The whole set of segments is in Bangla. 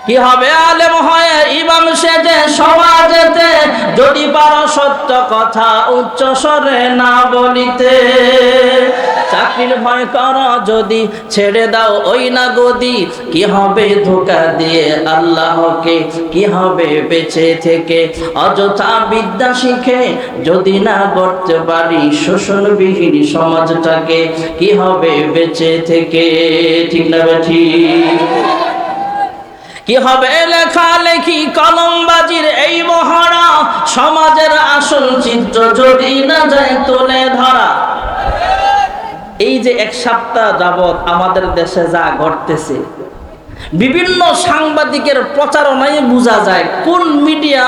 কি হবে আলেম হয়ে ইমাম সেজে সমাজেতে, যদি পারো সত্য কথা উচ্চ স্বরে না বলিতে। চাকরির ভয় করো যদি ছেড়ে দাও ওই না গদি, কি হবে ধোঁকা দিয়ে আল্লাহকে, কি হবে বেঁচে থেকে অযথা বিদ্যা শিখে, যদি না করতে পারি শোষণবিহীন সমাজটাকে, কি হবে বেঁচে থেকে। ঠিক না ঠিক? কি হবে লেখালেখি কলমবাজির এই মহড়া, সমাজের আসল চিত্র যদি না যায় তুলে ধরা। এই যে এক সপ্তাহ যাবৎ আমাদের দেশে যা ঘটতেছে, বিভিন্ন সাংবাদিকের প্রচারণায় বোঝা যায় কোন মিডিয়া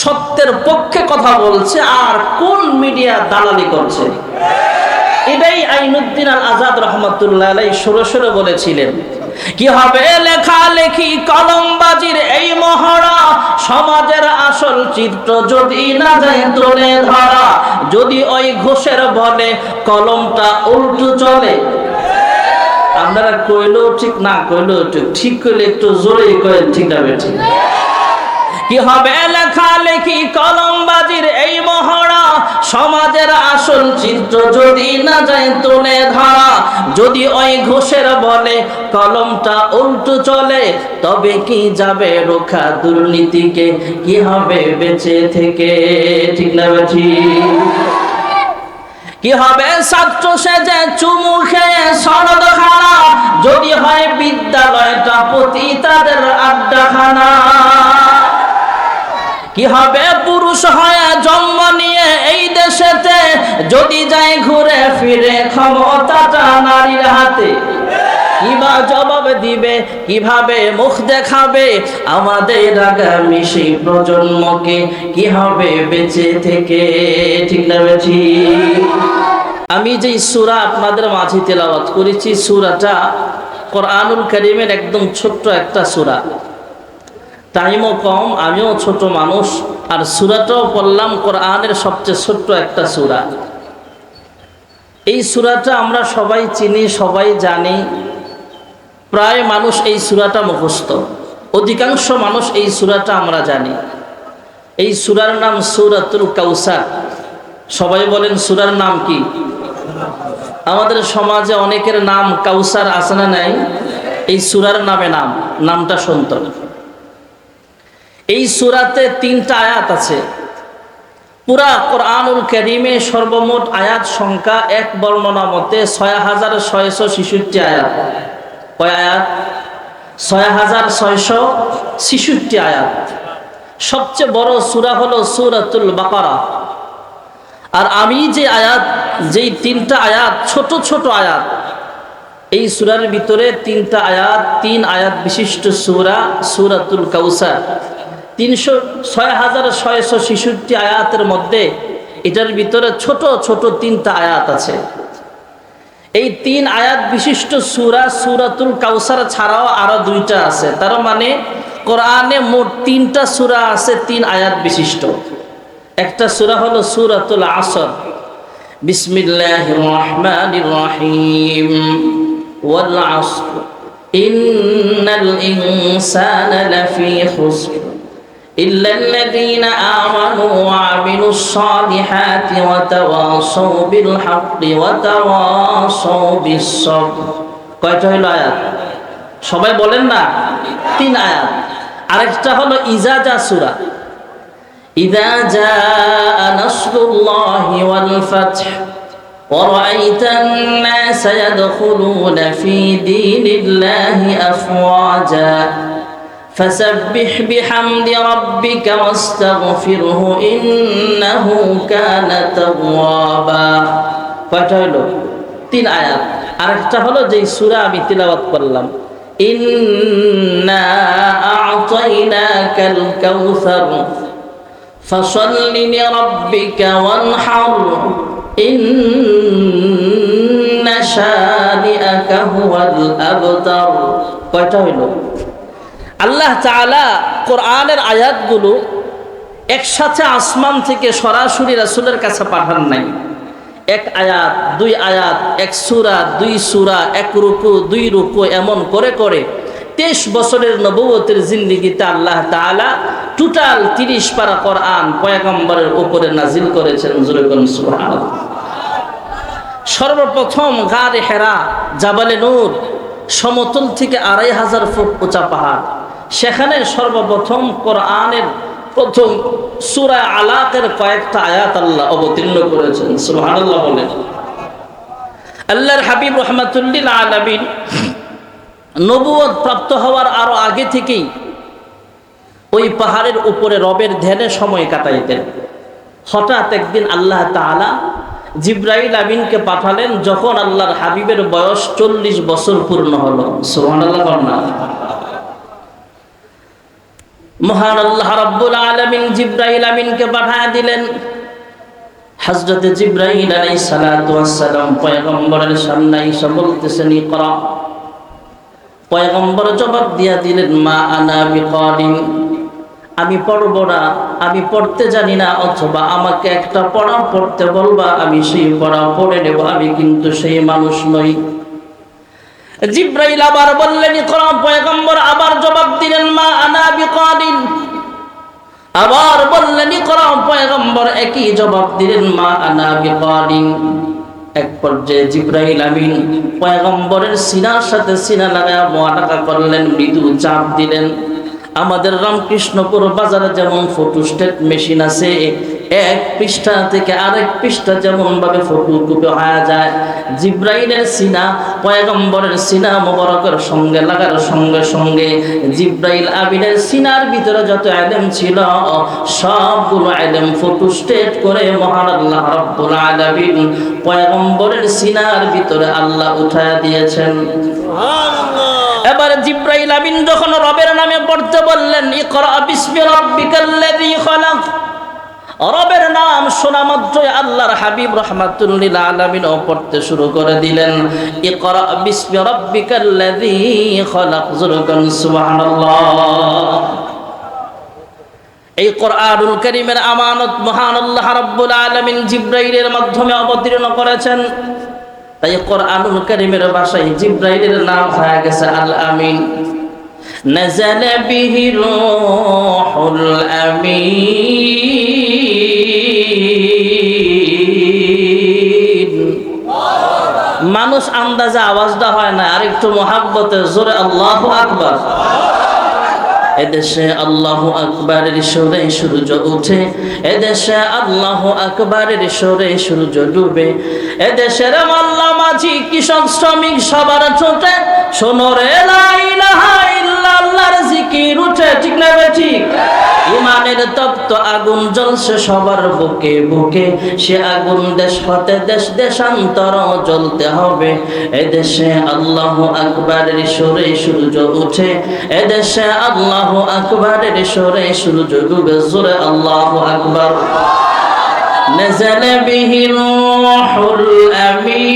সত্যের পক্ষে কথা বলছে আর কোন মিডিয়া দালালি করছে। এটাই আইনুদ্দিন আল আজাদ রহমতুল্লাহ আলাইহি সরাসরি বলেছিলেন, কি হবে লেখালেখি কলমবাজির এই মহড়া, সমাজের আসল চিত্র যদি না যায় তুলে ধরা। যদি ওই ঘোষের বলে কলমটা উল্টো চলে, আপনারা কইলেও ঠিক না কইলেও ঠিক, ঠিক কইলে একটু জোরেই কইলেন, ঠিক না বেঠিক? কি হবে লেখালেখি কলমবাজির এই মহড়া, সমাজের আসল চিত্র যদি না যায় তুলে ধরা। যদি ওই ঘোষের বলে কলমটা উল্টো চলে, তবে কি যাবে রোখা দুর্নীতিকে, কি হবে বেঁচে থেকে। ঠিক না বেঠিক? কি হবে ছাত্র সেজে চুমু খেয়ে সনদ খানা, যদি হয় বিদ্যালয়টা পতিতাদের আড্ডাখানা। কি হবে পুরুষ হয়ে জন্ম নিয়ে এই দেশেতে, যদি যায় ঘুরে ফিরে ক্ষমতাটা নারীর হাতে। কিবা জবাব দিবে, কিভাবে মুখ দেখাবে আমাদের আগামী সেই প্রজন্মকে, কি হবে বেঁচে থেকে। ঠিক না বেঠিক? আমি যে সূরা আপনাদের মাঝে তেলাওয়াত করেছি, সূরাটা কোরআনুল কারীমের একদম ছোট্ট একটা সূরা। টাইমও কম, আমিও ছোট মানুষ, আর সূরাটাও পড়লাম কোরআনের সবচেয়ে ছোট্ট একটা সূরা। এই সূরাটা আমরা সবাই চিনি, সবাই জানি। প্রায় মানুষ এই সূরাটা মুখস্থ, অধিকাংশ মানুষ এই সূরাটা আমরা জানি। এই সূরার নাম সূরাতুল কাউসার। সবাই বলেন সূরার নাম কি? আমাদের সমাজে অনেকের নাম কাউসার আছে না নাই? এই সূরার নামটা শুনতো। এই সূরাতে 3টা আয়াত আছে। পুরা কোরআনুল কারীমে সর্বমোট আয়াত সংখ্যা এক বর্ণনা মতে 6666 আয়াত। কয় আয়াত? 6666 আয়াত। সবচেয়ে বড় সূরা হলো সূরাতুল বাকারা। আর আমি যে আয়াত, যেই 3টা আয়াত ছোট ছোট আয়াত, এই সূরার ভিতরে 3টা আয়াত, 3 আয়াত বিশিষ্ট সূরা সূরাতুল কাউসার। 6666 আয়াতের মধ্যে এটার ভিতরে ছোট ছোট 3টা আয়াত আছে। এই 3 আয়াত বিশিষ্ট সূরা সূরাতুল কাউসার ছাড়াও আরো 2টা আছে। তার মানে কোরআনে মোট 3টা সূরা আছে 3 আয়াত বিশিষ্ট। একটা সূরা হলো সূরাতুল আসর। বিসমিল্লাহির রহমানির রহিম। ওয়াল আসর ইন্নাল ইনসানা লাফি খুসর ইল্লাল্লাযীনা আমানু ওয়া আমিলুস সালিহাতি ওয়া তাওয়াসাউ বিল হাক্কি ওয়া তাওয়াসাউ বিস সাবর। কয়টা হলো আয়াত? সবাই বলেন না? 3 আয়াত। আরেকটা হলো ইজাজা সূরা। ইযা জাআ নাসরুল্লাহি ওয়াল ফাথ ওয়া রাআইতান নাসা ইয়াদখুলুনা ফী দীনিল্লাহি আফওয়াজা فسبح بحمد ربك واستغفره إنه كان توابا। কয়টা হলো? 3 আয়াত। আরেকটা হলো যে সূরা আমি তিলাওয়াত করলাম, ইন্না আ'তাইনাকাল কাউসার ফাসাল্লি লিরাব্বিকা ওয়ানহার ইন্না শানিআকা হুয়াল আবতার। কয়টা হলো? আল্লাহ তাআলা কোরআনের আয়াতগুলো একসাথে আসমান থেকে সরাসরি রাসূলের কাছে পাঠান নাই। 1 আয়াত, 2 আয়াত, 1 সূরা, 2 সূরা, 1 রুকু, 2 রুকু, এমন করে করে 23 বছরের নবুয়তের জিন্দেগিতে আল্লাহ তাআলা টোটাল 30 পারা কোরআন পয়গম্বরের উপরে নাজিল করেছেন। জোরে বলুন সুবহানাল্লাহ। সর্বপ্রথম গারে হেরা, জাবালে নূর, সমতল থেকে 2500 ফুট উঁচা পাহাড়, সেখানে সর্বপ্রথম কোরআনের প্রথম সূরা আলাকের কয়েকটা আয়াত আল্লাহ অবতীর্ণ করেছেন। সুবহানাল্লাহ বলেন। আল্লাহর হাবিব রাহমাতুল্লিল আলামিন নবুয়ত প্রাপ্ত হওয়ার আরো আগে থেকেই ওই পাহাড়ের উপরে রবের ধ্যানে সময় কাটাইতেন। হঠাৎ একদিন আল্লাহ তাআলা জিবরাইল আমিনকে পাঠালেন যখন আল্লাহর হাবিবের বয়স 40 বছর পূর্ণ হলো। সুবহানাল্লাহ বলেন। মহান আল্লাহ রাব্বুল আলামিন জিবরাইল আমিনকে পাঠিয়ে দিলেন। হযরতে জিবরাইল আলাইহিস সালাতু ওয়াস সালাম পয়গম্বরের সামনে এসে বলতেছেন, ইকরা। পয়গম্বর জবাব দিয়া দিলেন, মা আনা বিকারিন, আমি পড়ব না, আমি পড়তে জানি না, অথবা আমাকে একটা পড়া পড়তে বলবা, আমি সেই পড়া পড়ে নেব, আমি কিন্তু সেই মানুষ নই। জিবরাইল আবার বললেন, ইকরা। পয়গম্বর আবার জবাব দিলেন, মা আনা বিকারিন। আবার বললেন, ইকরা। পয়গম্বর একই জবাব দিলেন, মা আনা বিকারিন। এক পর্যায়ে জিবরাইল আমিন পয়গম্বরের সিনার সাথে সিনা লাগায়া মুআনাকা করলেন, মৃদু চাপ দিলেন। আমাদের রামকৃষ্ণপুর বাজারে যেমন ফটোস্টেট মেশিন আছে, এক পৃষ্ঠা থেকে আরেক পৃষ্ঠা যেমন ভাবে ফটোকপি হয়ে যায়, জিবরাইলের সিনা পয়গম্বরের সিনা মোবারকের সঙ্গে লাগার সঙ্গে সঙ্গে জিবরাইল আমিনের সিনার ভিতরে যত ইলম ছিল সবগুলো ইলম ফটোস্টেট করে মহান আল্লাহ রাব্বুল আলামিন পয়গম্বরের সিনার ভিতরে আল্লাহ উঠায়া দিয়েছেন। সুবহানাল্লাহ। এবার জিবরাইল আমিন যখন রবের নামে পড়তে বললেন, ইকরা বিসমি রাব্বিকাল্লাযী খালাক। রবের নাম শোনা মাত্রই আল্লাহর হাবিব রাহমাতুল্লিল আলামিন পড়তে শুরু করে দিলেন, ইকরা বিসমি রাব্বিকাল্লাযী খালাক। জোরকান সুবহানাল্লাহ। এই কোরআনুল কারীমের আমানত মহান আল্লাহ রাব্বুল আলামিন জিবরাইলের মাধ্যমে অবতীর্ণ করেছেন। তাই কোরআনুল কারীমের ভাষায় জিবরাইলের নাম হয়ে গেছে আল আমিন। নাযালা বিহি রূহুল আমিন। মানুষ আন্দাজে আওয়াজটা হয় না, আরেকটু মহাব্বতে জোরে আল্লাহু আকবার। এদেশে আল্লাহু আকবারের সুরে সূর্য ওঠে, এদেশে আল্লাহু আকবারের সুরে সূর্য ডুবে, এদেশের মোল্লা মাঝি কৃষক শ্রমিক সবার ছোটে শোনো রে লা ইলাহা ইল্লাল্লাহর জিকির উঠে। ঠিক না ঠিক? ইমানের তপ্ত আগুন জ্বলছে সবার বুকে বুকে, সে আগুন দেশ হতে দেশ দেশান্তর জ্বলতে হবে। এদেশে আল্লাহু আকবারের সুরে সূর্য ওঠে, এদেশে আল্লাহু আকবারের সুরে সূর্য ডুবে। জোরে আল্লাহু আকবার। নাযালা বিহি রূহুল আমিন।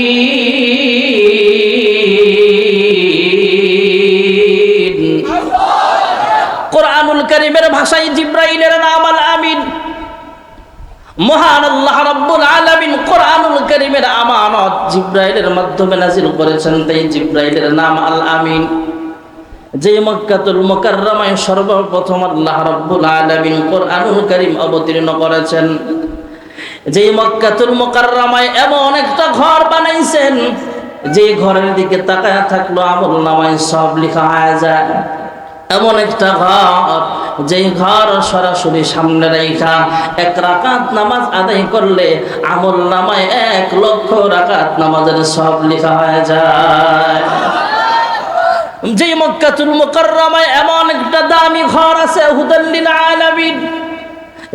কোরআনুল কারীমের ভাষায় জিবরাইলের নাম আল আমিন। মহান আল্লাহ রাব্বুল আলামিন কোরআনুল কারীমের আমানত জিবরাইলের মাধ্যমে নাযিল করেছেন, তাই জিবরাইলের নাম আল আমিন। যে মক্কাতুল মুকাররমায় সর্বপ্রথম আল্লাহ রাব্বুল আলামিন কোরআনুল কারীম অবতীর্ণ করেছেন, যে মক্কাতুল মুকাররমায় এমন একটা ঘর বানাইছেন যে ঘরের দিকে তাকায় থাকলো আমলনামায় সব লেখা হয়ে যায়। এমন একটা ঘর, যেই ঘর সরাসরি সামনে রেখা 1 রাকাত নামাজ আদায় করলে আমলনামায় 1 লক্ষ রাকাত নামাজের সব লেখা হয়ে যায়। যে মক্কাতুল মুকাররমায় এমন একটা দামি ঘর আছে হুদাল লিল আলামিন,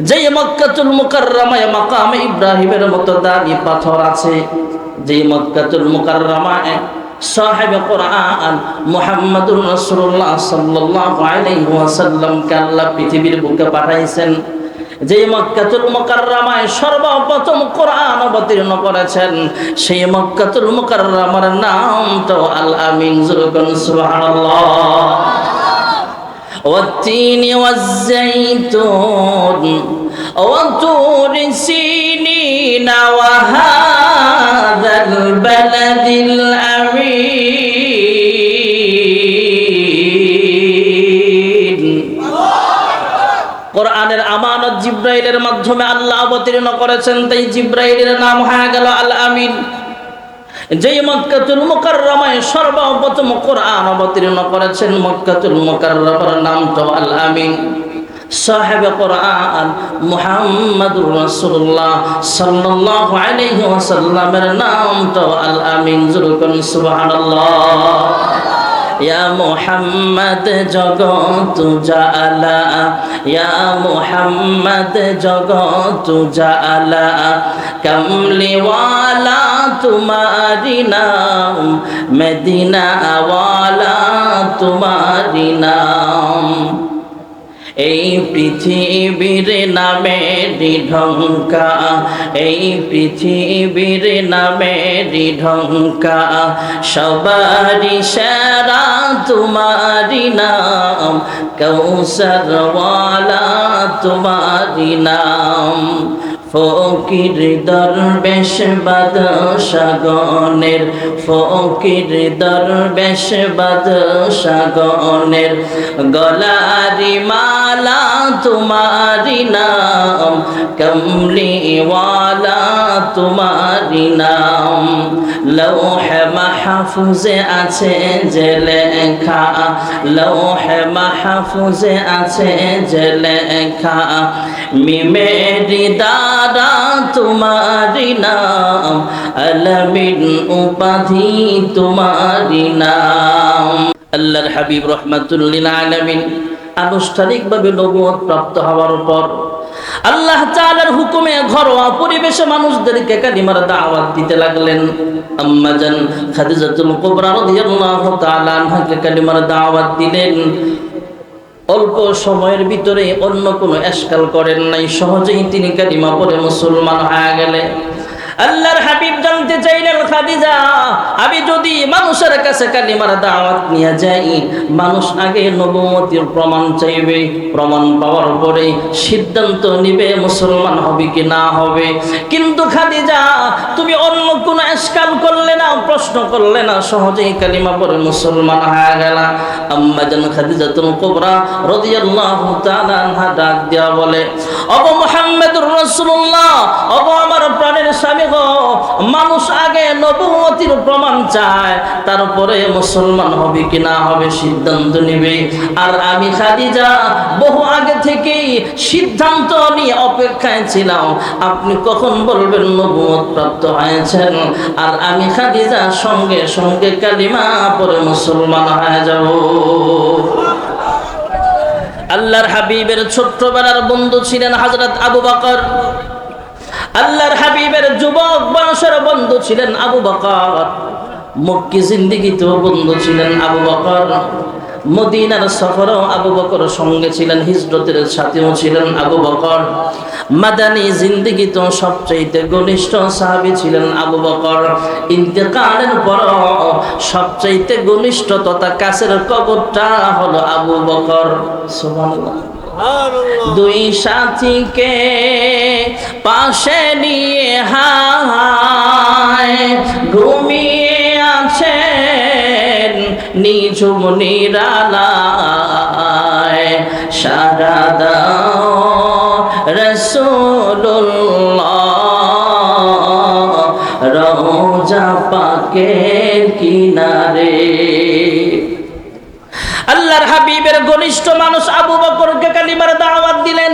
যে মক্কাতুল মুকাররমায় মাকাম ইব্রাহিমের মতো দামি পাথর আছে, যে মক্কাতুল মুকাররমায় সাহেবে কোরআন মুহাম্মদুর রাসূলুল্লাহ সাল্লাল্লাহু আলাইহি ওয়াসাল্লামকে আল্লাহ পৃথিবীর বুকে পাঠাইছেন, যে মক্কাতুল মুকাররমায় সর্বপ্রথম কোরআন অবতীর্ণ করেছেন, সেই মক্কাতুল মুকাররমার নাম তো আল আমিন। জুরকান সুবহানাল্লাহ। والتين والزيتون وطور سينين وهذا البلد الأمين কোরআনের আমানত জিব্রাইলের মাধ্যমে আল্লাহ অবতীর্ণ করেছেন, তাই জিব্রাইলের নাম হয়ে গেল আল আমিন। যেই মক্কাতুল মুকাররমায় সর্বপ্রথম কোরআন অবতীর্ণ করেছেন, মক্কাতুল মুকাররমার নামটা আল আমিন। সাহেবে কোরআন মুহাম্মাদুর রাসূলুল্লাহ সাল্লাল্লাহু আলাইহি ওয়াসাল্লামের নামটা আল আমিন। জুরকুন সুবহানাল্লাহ। ইয়া মুহাম্মদ জগত জালা, ইয়া মুহাম্মদ জগত জালা, কমলিওয়ালা तुम्हारी नाम, मदीना वाला तुम्हारी नाम। এই পৃথিবীর নামে ঢঙ্কা, এই পৃথিবীর নামে ঢঙ্কা, সবারি সেরা তোমারি নাম, কৌসর ওয়ালা তোমারি নাম। ফকির দরবেশ বাদশাগণের, ফকির দরবেশ বাদশাগণের গলারি মালা তোমারি নাম, কমলিওয়ালা তোমারি নাম। লৌহে মাহফুজে আছে যে লেখা, লৌহে মাহফুজে আছে যে লেখা, মিমেরি দাদা তোমারি নাম, আলামিন উপাধি তোমারি নাম। আল্লাহর হাবিব রাহমাতুল লিল আলামিন আনুষ্ঠানিকভাবে নবুয়ত প্রাপ্ত হওয়ার পর আল্লাহ তাআলার হুকুমে ঘরোয়া পরিবেশে মানুষদেরকে কালিমার দাওয়াত দিতে লাগলেন। আম্মা জান খাদিজাতুল কুবরা রাদিয়াল্লাহু তাআলা আনহাকে কালিমার দাওয়াত দিলেন। অল্প সময়ের ভিতরে অন্য কোনো এশকাল করেন নাই, সহজেই তিনি কালিমা পড়ে মুসলমান হয়ে গেলেন। আল্লাহর হাবিব জানতে চাইলেন, খাদিজা আমি যদি মানুষের কাছে কালিমার দাওয়াত নিয়ে যাই, মানুষ আগে নবুয়তের প্রমাণ চাইবে, প্রমাণ পাওয়ার পরে সিদ্ধান্ত নিবে মুসলমান হবে কি না হবে। কিন্তু খাদিজা তুমি অন্য কোনো এশকাল করলে না, প্রশ্ন করলে না, সহজেই কালিমা পড়ে মুসলমান হয়ে গেল। আম্মা জান খাদিজাতুল কুবরা রাদিয়াল্লাহু তাআলা আনহা ডাক দিয়া বলে, ওগো মুহাম্মদুর রাসূলুল্লাহ, ওগো আমার প্রাণের স্বামী গো, মানুষ আগে নবুয়তির প্রমাণ চায়, তারপরে মুসলমান হবে কি না হবে সিদ্ধান্ত নেবে। আর আমি খাদিজা বহু আগে থেকেই সিদ্ধান্ত নিয়ে অপেক্ষায় ছিলাম, আপনি কখন বলবেন নবুয়ত প্রাপ্ত হয়েছেন, আর আমি খাদিজা সঙ্গে সঙ্গে কালিমা পড়ে মুসলমান হয়ে যাব। আল্লাহর হাবিবের ছোট্টবেলার বন্ধু ছিলেন হযরত আবু বকর। আল্লাহর হাবিবের যুবক বয়সের বন্ধু ছিলেন আবু বকর। মক্কি জিন্দেগিতেও বন্ধু ছিলেন আবু বকর। মদিনার সফরেও আবু বকর সঙ্গে ছিলেন, হিজরতের সাথেও ছিলেন আবু বকর। মাদানী জিন্দেগিতেও সবচেয়ে ঘনিষ্ঠ সাহাবী ছিলেন আবু বকর। ইন্তেকালের পর সবচেয়ে ঘনিষ্ঠ তথা কাছের কবরটা হলো আবু বকর। সুবহানাল্লাহ। দুই সাথীকে পাশে নিয়ে হায় ঘুমিয়ে আছেন নিঝুম নিরালায়, সারা দাও রাসূলুল্লাহ রওজা পাকের কিনারে। আল্লাহর হাবিবের ঘনিষ্ঠ মানুষ আবু বকরকে কালিমার দাওয়াত দিলেন।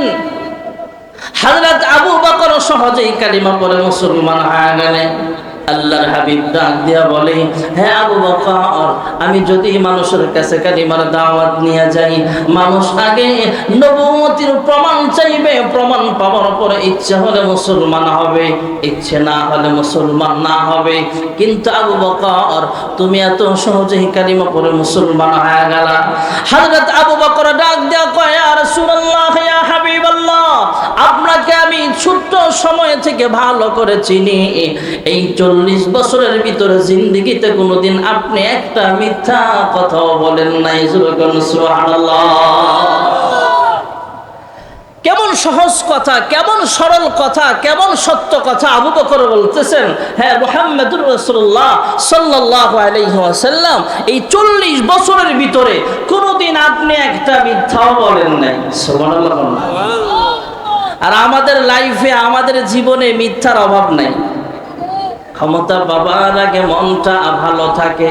হযরত আবু বকর সহজেই কালিমা পড়ে মুসলমান হয়ে গেলেন। আল্লাহর হাবিব ডাক দিয়া বলে, হে আবু বকর, আমি যদি মানুষের কাছে কালিমার দাওয়াত নিয়ে যাই, মানুষ আগে নবুয়তির প্রমাণ চাইবে, প্রমাণ পাওয়ার পরে ইচ্ছে হলে মুসলমান হবে, ইচ্ছে না হলে মুসলমান না হবে। কিন্তু আবু বকর তুমি এত সহজেই কালিমা পড়ে মুসলমান হয়ে গেলা। হযরত আবু বকর ডাক দিয়া কয়, ইয়া রাসূলুল্লাহ, ইয়া হাবিবাল্লাহ, আপনাকে আমি ছোট্ট সময় থেকে ভালো করে চিনি। এই 40 বছরের ভিতরে জিন্দেগিতে কোনোদিন আপনি একটা মিথ্যা কথাও বলেন নাই। সুবহানাল্লাহ। কেমন সহজ কথা, কেমন সরল কথা, কেমন সত্য কথা আবু বকর বলতেছেন, হ্যাঁ মুহাম্মদুর রাসূলুল্লাহ সাল্লাল্লাহু আলাইহি ওয়াসাল্লাম এই 40 বছরের ভিতরে কোনোদিন আপনি একটা মিথ্যাও বলেন নাই। সুবহানাল্লাহ। আর আমাদের লাইফে, আমাদের জীবনে মিথ্যার অভাব নাই। ক্ষমতা পাবার আগে মনটা ভালো থাকে,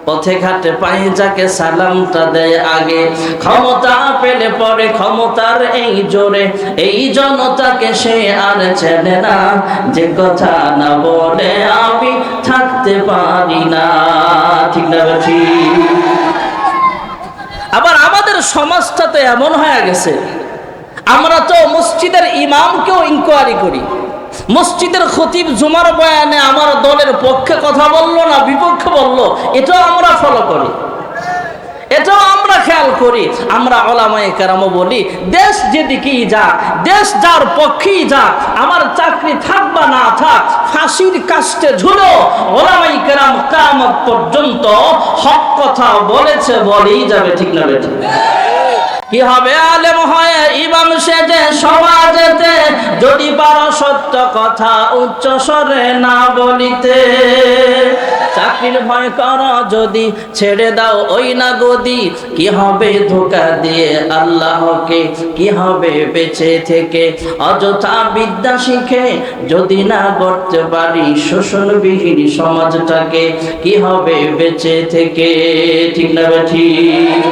পথে ঘাটে পাই যাকে সালামটা দেয় আগে, ক্ষমতা পেলে পরে ক্ষমতার এই জোরে এই জনতাকে সে আর চেনে না, যে কথা না বলে আমি থাকতে পারি না। ঠিক না ঠিক? আবার আমাদের সমাজটা তো এমন হয়ে গেছে, আমরা তো মসজিদের ইমামকেও ইনকোয়ারি করি, মসজিদের খতিব জুমার বয়ানে আমার দলের পক্ষে কথা বললো না বিপক্ষে বললো, এটাও আমরা ফলো করি, এটাও আমরা খেয়াল করি। আমরা ওলামায়ে কেরামও বলি, দেশ যেদিকেই যাক, দেশ যার পক্ষেই যাক, আমার চাকরি থাক বা না থাক, ফাঁসির কাস্টে ঝুলো ওলামায়ে কেরাম কিয়ামত পর্যন্ত হক কথা বলেছে, বলেই যাবে। ঠিক না বেঠিক? কি হবে আলেম হয়ে ইমাম সেজে সমাজেতে, যদি পারো সত্য কথা উচ্চ স্বরে না বলিতে। চাকরির ভয় করো যদি ছেড়ে দাও ওই না গদি, কি হবে ধোঁকা দিয়ে আল্লাহকে, কি হবে বেঁচে থেকে অযথা বিদ্যা শিখে যদি না করতে পারি শোষণবিহীন সমাজটাকে, কি হবে বেঁচে থেকে। ঠিক না ঠিক?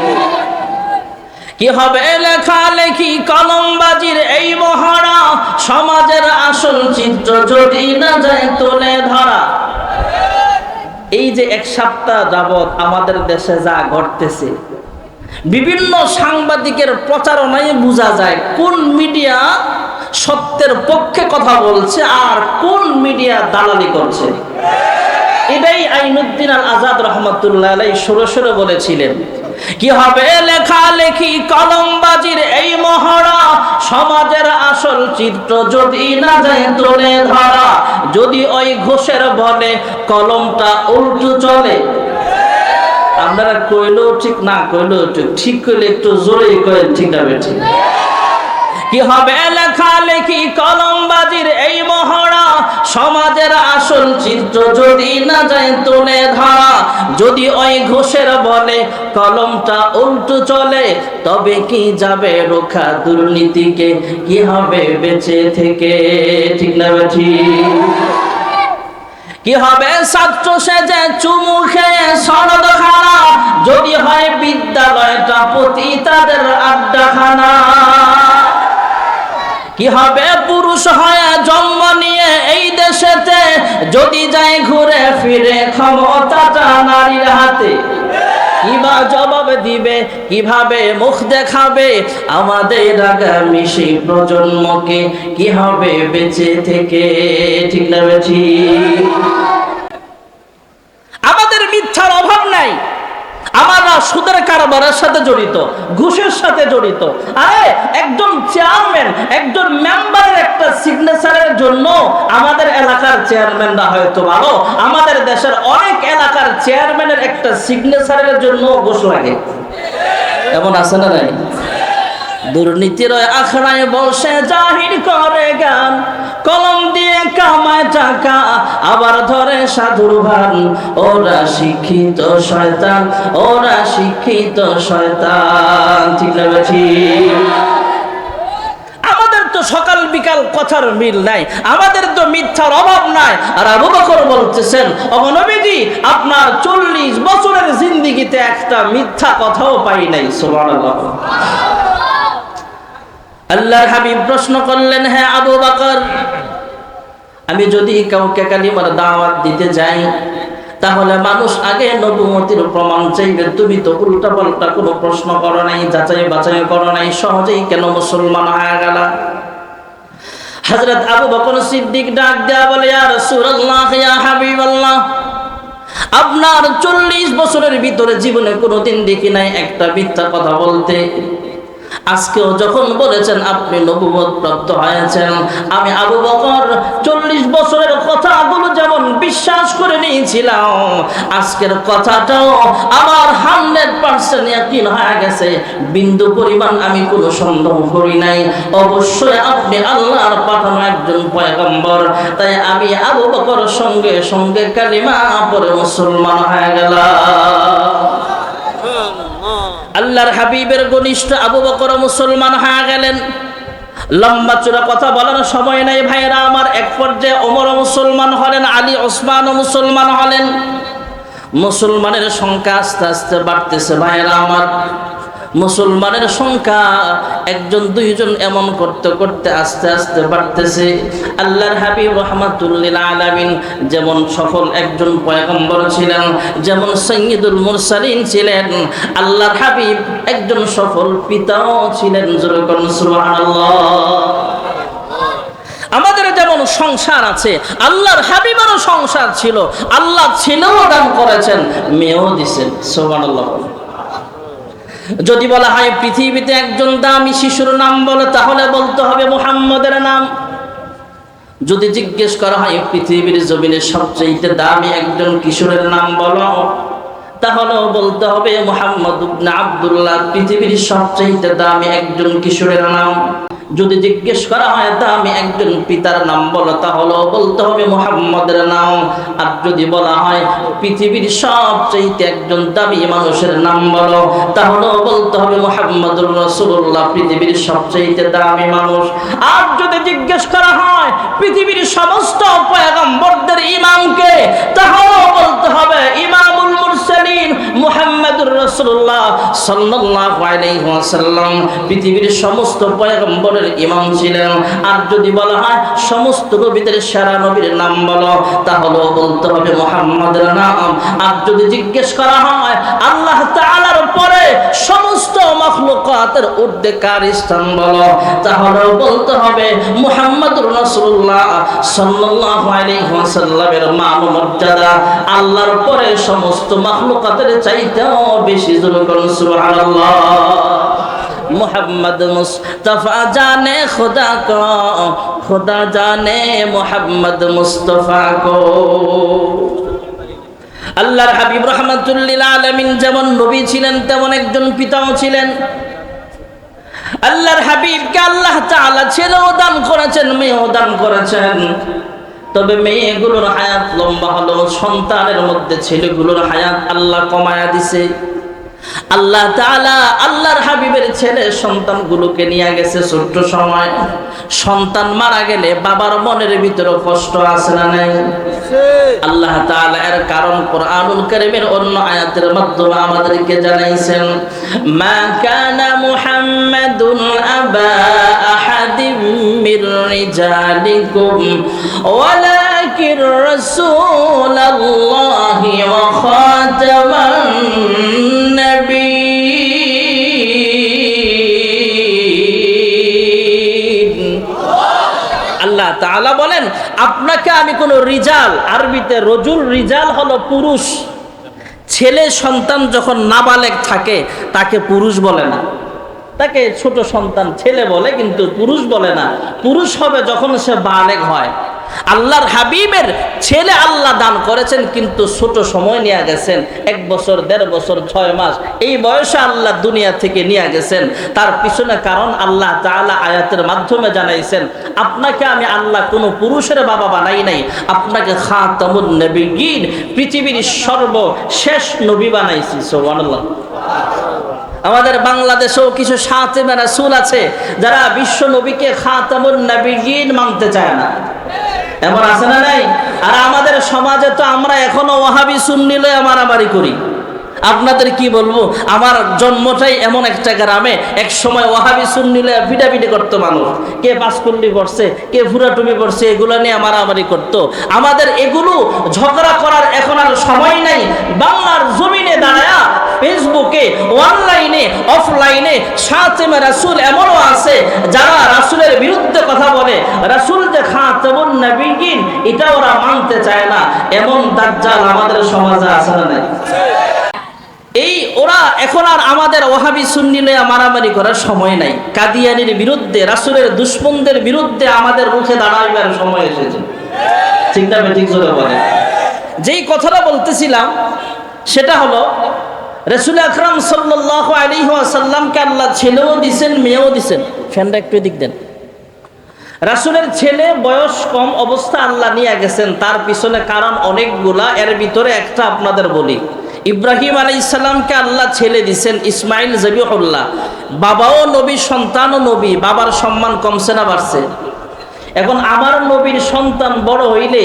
কি হবে লেখালেখি কলমবাজির এই মহড়া, সমাজের আসল চিত্র যদি না যায় তুলে ধরা। এই যে এক সপ্তাহ যাবৎ আমাদের দেশে যা ঘটতেছে, বিভিন্ন সাংবাদিকের প্রচারণায় বোঝা যায় কোন মিডিয়া সত্যের পক্ষে কথা বলছে আর কোন মিডিয়া দালালি করছে। এটাই আইনুদ্দিন আল আজাদ রহমতুল্লাহ আলাইহি সুরে সুরে বলেছিলেন, কি হবে লেখালেখি কলমবাজির এই মহড়া, সমাজের আসল চিত্র যদি না যায় তুলে ধরা। যদি ওই ঘোষের বলে কলমটা উল্টো চলে, আপনারা কইলেও ঠিক না কইলেও ঠিক, ঠিক কইলে একটু জোরে কইলেন। ঠিক না বেঠিক? কি হবে লেখালেখি কলমবাজির এই মহড়া, সমাজের আসল চিত্র যদি না যায় তুলে ধরা। যদি ওই ঘোষের বলে কলমটা উল্টো চলে, তবে কি যাবে রোখা দুর্নীতিকে, কি হবে বেঁচে থেকে। ঠিক না ঠিক? কি হবে ছাত্র সেজে চুমু খেয়ে সনদ খানা, যদি হয় বিদ্যালয়টা প্রতি তাদের আড্ডাখানা। কি হবে পুরুষ হয়ে জন্ম নিয়ে এই দেশেতে, যদি যায় ঘুরে ফিরে ক্ষমতাটা নারীর হাতে। কিবা জবাব দিবে, কিভাবে মুখ দেখাবে আমাদের আগামী সেই প্রজন্মকে, কি হবে বেঁচে থেকে। ঠিক না বেঠিক? আমাদের মিথ্যার অভাব নাই, আমরা সুদের কারবারের সাথে জড়িত, ঘুষের সাথে জড়িত। আরে একজন চেয়ারম্যান, একজন মেম্বারের একটা সিগনেচারের জন্য আমাদের এলাকার চেয়ারম্যানরা হয়তো ভালো, আমাদের দেশের অনেক এলাকার চেয়ারম্যানের একটা সিগনেচারের জন্য ঘুষ লাগে। এমন আছে না নাই? দুর্নীতির আখড়ায় বসে জাহির করে গান, কলম দিয়ে কামায় টাকা আবার ধরে সাধুর ভান। ওরা শিক্ষিত শয়তান, ওরা শিক্ষিত শয়তান। ঠিক না ঠিক? আমাদের তো সকাল বিকাল কথার মিল নাই, আমাদের তো মিথ্যার অভাব নাই। আর আবু বকর বলতেছেন, ও নবীজি আপনার 40 বছরের জিন্দেগিতে একটা মিথ্যা কথাও পাই নাই। সুবহানাল্লাহ। আল্লাহর হাবিব প্রশ্ন করলেন, হ্যাঁ আবু বকর, আমি যদি কাউকে কালিমার দাওয়াত দিতে যাই, তাহলে মানুষ আগে নবুয়তির প্রমাণ চাইবে, তুমি তো উল্টা পাল্টা কোনো প্রশ্ন করো নাই, যাচাই বাছাই করো নাই, সহজেই কেন মুসলমান হয়ে গেল? হযরত আবু বকর সিদ্দিক ডাক দেয়া বলে, ইয়া রাসূলুল্লাহ, ইয়া হাবিবাল্লাহ, আপনার 40 বছরের ভিতরে জীবনে কোনোদিন দেখি নাই একটা মিথ্যা কথা বলতে। আজকেও যখন বলেছেন আপনি নবুয়ত প্রাপ্ত হয়েছেন, আমি আবু বকর 40 বছরের কথাগুলো যেমন বিশ্বাস করে নিয়েছিলাম, আজকের কথাটাও আমার 100% ইয়াকিন হয়ে গেছে। বিন্দু পরিমাণ আমি কোনো সন্দেহ করি নাই, অবশ্যই আপনি আল্লাহর পাঠানো একজন পয়গম্বর। তাই আমি আবু বকর সঙ্গে সঙ্গে কালিমা পড়ে মুসলমান হয়ে গেলাম। আল্লাহর হাবিবের ঘনিষ্ঠ আবু বকর মুসলমান হয়ে গেলেন। লম্বা চূড়া কথা বলার সময় নাই ভাইরা আমার। এক পর্যায়ে ওমর মুসলমান হলেন, আলী ওসমান মুসলমান হলেন। মুসলমানের সংখ্যা আস্তে আস্তে বাড়তেছে ভাইরা আমার। মুসলমানের সংখ্যা একজন দুইজন এমন করতে করতে আস্তে আস্তে বাড়তেছে। আল্লাহর হাবিব রাহমাতুল লিল আলামিন যেমন সফল একজন পয়গম্বর ছিলেন, যেমন সাইয়্যিদুল মুরসালিন ছিলেন, আল্লাহর হাবিব একজন সফল পিতাও ছিলেন। জোরে বলুন সুবহানাল্লাহ। আমাদের যেমন সংসার আছে, আল্লাহর হাবিবেরও সংসার ছিল। আল্লাহ ছেলেও দান করেছেন, মেয়েও দিয়েছেন। সুবহানাল্লাহ। যদি বলা হয় পৃথিবীতে একজন দামি শিশুর নাম বলে, তাহলে বলতে হবে মুহাম্মদের নাম। যদি জিজ্ঞেস করা হয় পৃথিবীর জমিনে সবচেয়ে দামি একজন কিশোরের নাম বলো, তাহলেও বলতে হবে মুহাম্মদ ইবনে আব্দুল্লাহ, পৃথিবীর সবচেয়ে দামি একজন কিশোরের নাম। যদি জিজ্ঞেস করা হয় দামি একজন পিতার নাম বলো, তাহলেও বলতে হবে মুহাম্মদের নাম। আর যদি বলা হয় পৃথিবীর সবচেয়ে একজন দামি মানুষের নাম বলো, তাহলেও বলতে হবে মুহাম্মদুর রাসূলুল্লাহ, পৃথিবীর সবচেয়ে দামি মানুষ। আর যদি জিজ্ঞেস করা হয় পৃথিবীর সমস্ত পয়গম্বরদের ইমামকে, তাহলেও বলতে হবে ইমামুল মুরসালিন মুহাম্মদুর রাসূলুল্লাহ সাল্লাল্লাহু আলাইহি ওয়াসাল্লাম, পৃথিবীর সমস্ত পয়গম্বরের ইমাম ছিলেন। আর যদি বলা হয় সমস্ত নবীদের সেরা নবীর নাম বলো, তাহলেও বলতে হবে মুহাম্মদের নাম। আর যদি জিজ্ঞেস করা হয় আল্লাহ তাআলার পরে সমস্ত মাখলুকাতের ঊর্ধ্বে কার স্থান বলো, তাহলেও বলতে হবে মুহাম্মদুর রাসূলুল্লাহ সাল্লাল্লাহু আলাইহি ওয়াসাল্লামের মান মর্যাদা আল্লাহর পরে সমস্ত মাখলুকাতের চাইতেও বেশি। জোরে বলুন সুবহানাল্লাহ। मोहम्मद मुस्तफ़ा जाने खुदा को, खुदा जाने मोहम्मद मुस्तफ़ा को। আল্লাহর হাবিব রাহমাতুল লিল আলামিন যেমন নবী ছিলেন, তেমন একজন পিতাও ছিলেন। আল্লাহর হাবিবকে আল্লাহ তাআলা ছেলেও দান করেছেন, মেয়েও দান করেছেন। তবে মেয়েগুলোর হায়াত লম্বা হলো, সন্তানের মধ্যে ছেলেগুলোর হায়াত আল্লাহ কমায়া দিছে। আল্লাহ তাআলা আল্লাহর হাবিবের ছেলে সন্তানগুলোকে নিয়ে গেছে ছোট্ট সময়। সন্তান মারা গেলে বাবার মনের ভিতরে কষ্ট আছে না নাই? আল্লাহ তাআলা এর কারণ কোরআনুল কারীমের অন্য আয়াতের মাধ্যমে আমাদেরকে জানাইছেন, মা কানা মুহাম্মাদুন আবা আহাদিম মির রিজালিকুম ওয়ালাকিন রাসূলুল্লাহি ওয়া খাতামান আল্লাহ তাআলা বলেন আপনাকে আমি কোন রিজাল, আরবিতে রজুল রিজাল হলো পুরুষ। ছেলে সন্তান যখন নাবালেগ থাকে তাকে পুরুষ বলে না, তাকে ছোট সন্তান ছেলে বলে, কিন্তু পুরুষ বলে না। পুরুষ হবে যখন সে বালেগ হয়। আল্লাহর হাবিবের ছেলে আল্লাহ দান করেছেন, কিন্তু ছোট সময় নিয়ে গেছেন, 1 বছর 1.5 বছর 6 মাস এই বয়সে আল্লাহ দুনিয়া থেকে নিয়ে গেছেন। তার পিছনে কারণ আল্লাহ তাআলা আয়াতের মাধ্যমে জানাইছেন, আপনাকে আমি আল্লাহ কোনো পুরুষের বাবা বানাই নাই, আপনাকে খাতামুন নবিয়্যিন, পৃথিবীর সর্বশেষ নবী বানাইছি। সুবহানাল্লাহ। আমাদের বাংলাদেশেও কিছু সাতেমে রাসূল আছে যারা বিশ্ব নবীকে খাতামুন নবিয়্যিন মানতে চায় না, এমন আছে না নাই? আর আমাদের সমাজে তো আমরা এখনো ওয়াহাবি সুন্নি লয়ে মারামারি করি। আপনাদের কি বলবো, আমার জন্মটাই এমন একটা গ্রামে, এক সময় ওয়াহাবি সুন্নি লয়ে পিটাপিটি করতো মানুষ। কে পাঁচকুন্ডি পড়ছে, কে ফুরাটুমি পড়ছে, এগুলো নিয়ে মারামারি করতো। আমাদের এগুলো ঝগড়া করার এখন আর সময় নাই। বাংলার জমিনে দাঁড়ায়া ফেসবুকে, অনলাইনে, অফলাইনে সাতেমে রাসূল এমনও আছে যারা রাসূলের বিরুদ্ধে কথা বলে। রাসূল যে খাতামুন নবিয়্যিন এটা ওরা মানতে চায় না। এমন দাজ্জাল আমাদের সমাজে আছে না নাই? এই ওরা এখন আর আমাদের ওয়াহাবি সুন্নি লইয়া মারামারি করার সময় নাই। কাদিয়ানির বিরুদ্ধে, রাসূলের দুশমনদের বিরুদ্ধে আমাদের রুখে দাঁড়াইবার সময় এসেছে। ঠিক না ঠিক জোরে বলে। যেই কথাটা বলতেছিলাম সেটা হলো রাসূল আকরাম সাল্লাল্লাহু আলাইহি ওয়াসাল্লামকে আল্লাহ ছেলেও দিবেন মেয়েও দিবেন। ফ্যানটা একটু দিক দেন। রাসূলের ছেলে বয়স কম অবস্থা আল্লাহ নিয়ে গেছেন, তার পিছনে কারণ অনেকগুলা। এর ভিতরে একটা আপনাদের বলি। ইব্রাহিম আলাইহিস সালামকে আল্লাহ ছেলে দিবেন, ইসমাইল জবিহুল্লাহ। বাবাও নবী, সন্তানও নবী, বাবার সম্মান কমছে না বাড়ছে? এখন আমার নবীর সন্তান বড় হইলে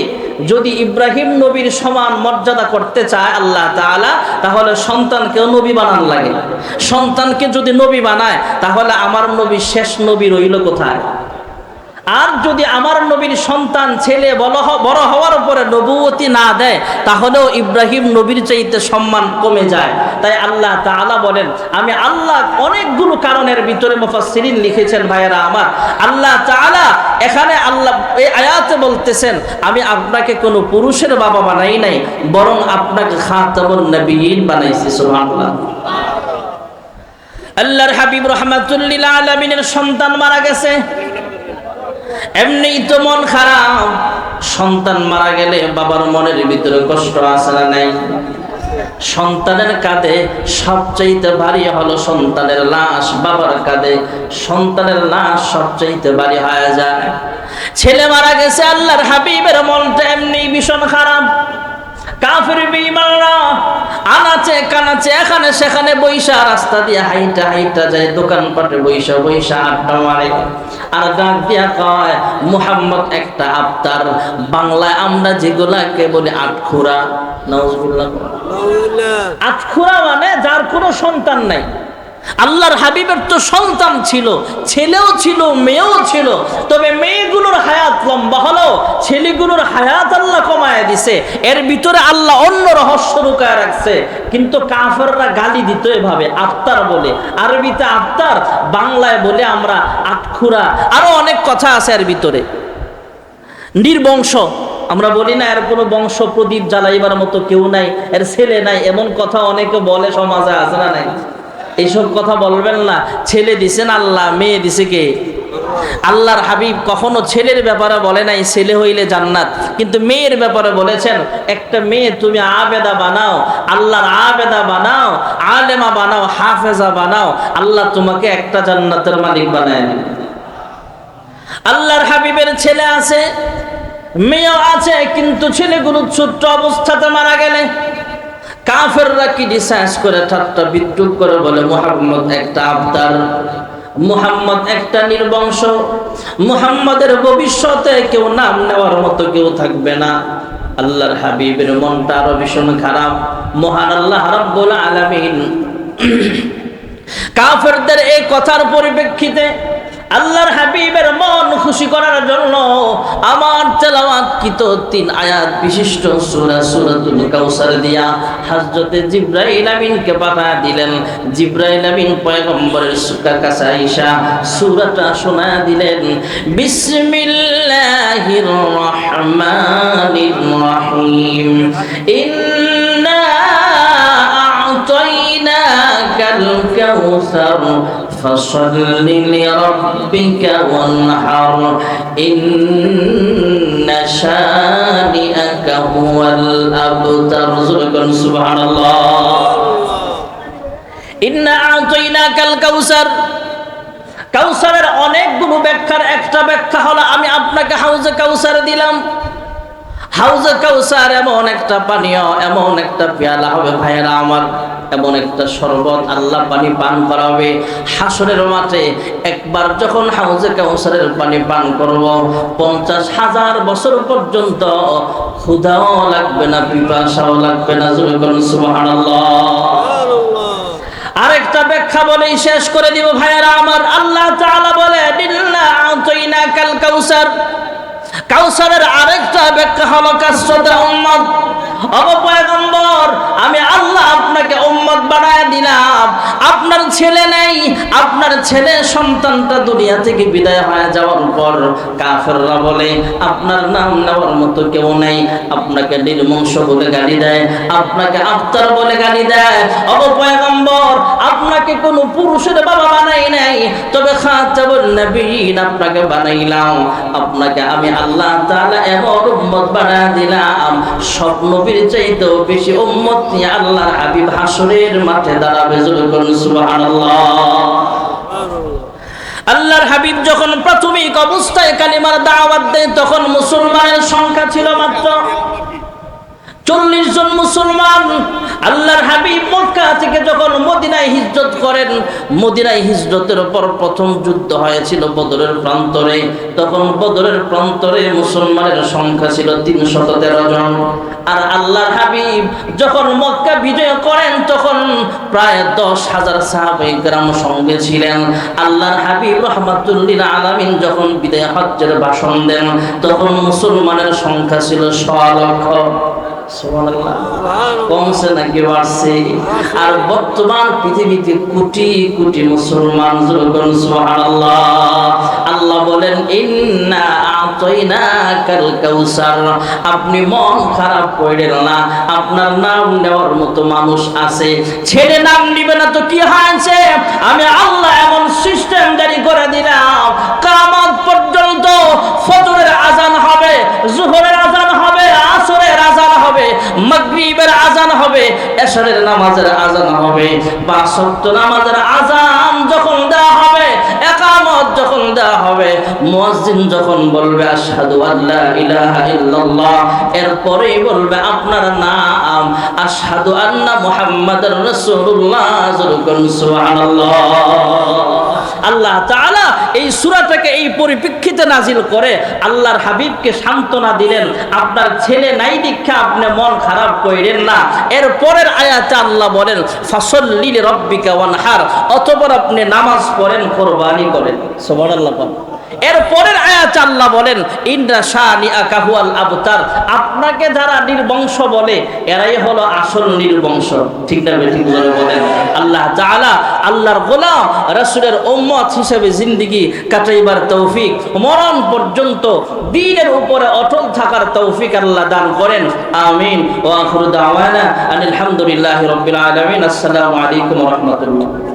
যদি ইব্রাহিম নবীর সমান মর্যাদা করতে চায় আল্লাহ তাআলা, তাহলে সন্তানকেও নবী বানান লাগে। সন্তানকে যদি নবী বানায় তাহলে আমার নবী শেষ নবী রইল কোথায়? আর যদি আমার নবীর সন্তান ছেলে বড় হওয়ার পরে নবুয়তি না দেয় তাহলেও ইব্রাহিম নবীর চাইতে সম্মান কমে যায়। তাই আল্লাহ তাআলা বলেন, আমি আল্লাহ অনেকগুলো কারণের ভিতরে মুফাসসিরিন লিখেছেন ভাইয়েরা আমার। আল্লাহ তাআলা এখানে আল্লাহ এই আয়াতে বলতেছেন, আমি আপনাকে কোনো পুরুষের বাবা বানাই নাই, বরং আপনাকে খাতামুন নবিয়্যিন বানাইছি। সুবহানাল্লাহ। আল্লাহর হাবিব রাহমাতুল লিল আলামিনের সন্তান মারা গেছে। এমনিই তো মন খারাপ, সন্তান মারা গেলে বাবার মনের ভিতরে কষ্ট আসে না নাই? সন্তানের কাঁধে সবচাইতে ভারী হলো সন্তানের লাশ, বাবার কাঁধে সন্তানের লাশ সবচাইতে ভারী হয়ে যায়। ছেলে মারা গেছে, আল্লাহর হাবিবের মনটা এমনি ভীষণ খারাপ। কাফির বেঈমানরা আনাচে কানাচে এখানে সেখানে বইসা, রাস্তা দিয়ে হাইটা হাইটা যায়, দোকানপাটে বইসা বইসা আড্ডা মারে। আর ডাক দিয়া কয়, মুহাম্মদ একটা আবতার। বাংলায় আমরা যেগুলাকে বলি আটখুরা। নাউজুবিল্লাহ। আটখুরা মানে যার কোনো সন্তান নাই। আল্লাহর হাবিবের তো সন্তান ছিল, ছেলেও ছিল মেয়েও ছিল, তবে মেয়েগুলোর হায়াত লম্বা হলো, ছেলেগুলোর হায়াত আল্লাহ কমায় দিছে। এর ভিতরে আল্লাহ অন্য রহস্য লুকায় রাখছে। কিন্তু কাফেররা গালি দিত এভাবে, আফতার বলে। আরবিতে আফতার, বাংলায় বলে আমরা আটখুরা। আরো অনেক কথা আছে এর ভিতরে। নির্বংশ আমরা বলি না, এর কোনো বংশ প্রদীপ জ্বালাইবার মতো কেউ নাই, এর ছেলে নাই, এমন কথা অনেকে বলে, সমাজে আছে না নাই? এইসব কথা বলবেন না। ছেলে দিছেন আল্লাহ, মেয়ে দিছে কে? আল্লাহর হাবিব কখনো ছেলের ব্যাপারে বলে নাই ছেলে হইলে জান্নাত, কিন্তু মেয়ের ব্যাপারে বলেছেন, একটা মেয়ে তুমি আবেদা বানাও, আল্লাহর আবেদা বানাও, আলেমা বানাও, হাফেজা বানাও, আল্লাহ তোমাকে একটা জান্নাতের মালিক বানায় দিবে। আল্লাহর হাবিবের ছেলে আছে, মেয়েও আছে, কিন্তু ছেলেগুলো ছোট্ট অবস্থাতে মারা গেলে কাফেররা কি ডিসাইজ করে ঠাট্টা বিদ্রুপ করে বলে, মুহাম্মদ একটা আবতার, মুহাম্মদ একটা নির্বংশ, মুহাম্মাদের ভবিষ্যতে কেউ নাম নেওয়ার মতো কেউ থাকবে না। আল্লাহর হাবিবের মনটা আরো ভীষণ খারাপ। মহান আল্লাহ রাব্বুল আলামিন কাফেরদের এই কথার পরিপ্রেক্ষিতে আল্লাহর হাবিবের মন খুশি করার জন্য আমার তেলাওয়াতকৃত 3 আয়াত বিশিষ্ট সূরা সূরাতুল কাউসার দিয়া হযরতে জিবরাইল আমিনকে পাঠিয়ে দিলেন। জিবরাইল আমিন পয়গম্বরের কাছে আইসা সূরাটা শোনায়া দিলেন। বিসমিল্লাহির রহমানির রহিম। ইন্না আ'তাইনাকাল কাউসার فصل لربك وانحر إن شانئك هو الأبتر سبحان الله إنا أعطيناك الكوثر কাউসারের অনেকগুলো ব্যাখ্যার একটা ব্যাখ্যা হলো আমি আপনাকে হাউজে কাউসার দিলাম। হাউজে কাউসার এমন একটা পানীয়, এমন একটা পেয়ালা হবে ভাইয়েরা আমার, এমন একটা শরবত আল্লাহ পানি পান করাবে। হাসরের মাঠে একবার যখন হাউজে কাউসারের পানি পান করব, 50,000 বছর পর্যন্ত ক্ষুধাও লাগবে না, পিপাসাও লাগবে না। সুবহানাল্লাহ। আরেকটা ব্যাখ্যা বলেই শেষ করে দিব ভাইয়েরা আমার। আল্লাহ তাআলা বলে, ইন্না আ'তাইনাকাল কাউসার। কাউসারের আরেকটা ব্যাখ্যা হলো কাসরাত উম্মত। ওগো পয়গম্বর, আমি আল্লাহ আপনাকে উম্মত বানায় দিলাম। আপনার ছেলে নেই, আপনার ছেলে সন্তানটা দুনিয়া থেকে বিদায় হয়ে যাওয়ার পর কাফেররা বলে আপনার নাম নেওয়ার মতো কেউ নেই, আপনাকে নির্বংশ বলে গালি দেয়, আপনাকে আফতার বলে গালি দেয়। ওগো পয়গম্বর, আপনাকে কোনো পুরুষের বাবা বানাই নাই, তবে খাতামুন নবীয়িন আপনাকে বানাইলাম। আপনাকে আমি আল্লাহ তাআলা এমন উম্মত বানায় দিলাম, সব নবীর চাইতেও বেশি উম্মত নিয়ে আল্লাহর হাবিব হাসরের মাঠে দাঁড়াবে। জোরে বলুন সুবহানাল্লাহ। আল্লাহর হাবিব যখন প্রাথমিক অবস্থায় কালিমার দাওয়াত দেয়, তখন মুসলমানের সংখ্যা ছিল মাত্র 40 জন মুসলমান। আল্লাহর হাবিব মক্কা থেকে যখন মদিনায় হিজরত করেন, মদিনায় হিজরতের পর প্রথম যুদ্ধ হয়েছিল বদরের প্রান্তরে। তখন বদরের প্রান্তরে মুসলমানের সংখ্যা ছিল 313 জন। আর আল্লাহর হাবিব যখন মক্কা বিজয় করেন, তখন প্রায় 10,000 সাহাবায়ে কেরাম সঙ্গে ছিলেন। আল্লাহর হাবিব রাহমাতুল লিল আলামিন যখন বিদায় হজ্জের ভাষণ দেন, তখন মুসলমানের সংখ্যা ছিল 100 লক্ষ। সুবহানাল্লাহ। কমছে নাকি বাড়ছে? আর বর্তমান পৃথিবীতে কোটি কোটি মুসলমান। সুবহানাল্লাহ। আল্লাহ বলেন ইন্না আতাইনাকাল কাউসার। আপনি মন খারাপ করেন না, আপনার নাম নেওয়ার মতো মানুষ আছে। ছেড়ে নাম নিবে না তো কি হয়েছে? আমি আল্লাহ এমন সিস্টেম জারি করে দিলাম, কিয়ামত পর্যন্ত ফজরের আজান হবে, যোহরের আজান হবে, আসরের আজান হবে, মাগরিবের আজান হবে, এশারের নামাজের আজান হবে, 5 ওয়াক্ত নামাজের আজান যখন দেওয়া হবে, ইকামত যখন দেওয়া হবে, মুয়াজ্জিন যখন বলবে আশহাদু আল্লা ইলাহা ইল্লাল্লাহ, এরপরেই বলবে আপনার নাম, আশহাদু আন্না মুহাম্মাদুর রাসূলুল্লাহ। সুবহানাল্লাহ। আল্লাহ তাআলা এই সূরাটাকে এই পরিপ্রেক্ষিতে নাজিল করে আল্লাহর হাবিবকে সান্ত্বনা দিলেন, আপনার ছেলে নাই দীক্ষা আপনি মন খারাপ করেন না। এর পরের আয়াতে আল্লাহ বলেন ফাসাল্লি লিরাব্বিকা ওয়ানহার, অতঃপর আপনি নামাজ পড়েন, কুরবানি করেন। সুবহানাল্লাহ। এর পরের আয়াতে আল্লাহ বলেন ইন্না শানিআকা হুয়াল আবতার, আপনাকে যারা নির্বংশ বলে এরাই হলো আসল নির্বংশ। ঠিক না ঠিক বলেন? আল্লাহ তাআলা আল্লাহর গোলাম রাসূলের উম্মত হিসেবে জিন্দেগি কাটাইবার তৌফিক, মরণ পর্যন্ত দ্বীনের উপরে অটল থাকার তৌফিক আল্লাহ দান করেন। আমিন। ওয়া আখিরু দাওয়ানা আলহামদুলিল্লাহি রাব্বিল আলামিন। আসসালামু আলাইকুম ওয়া রাহমাতুল্লাহ।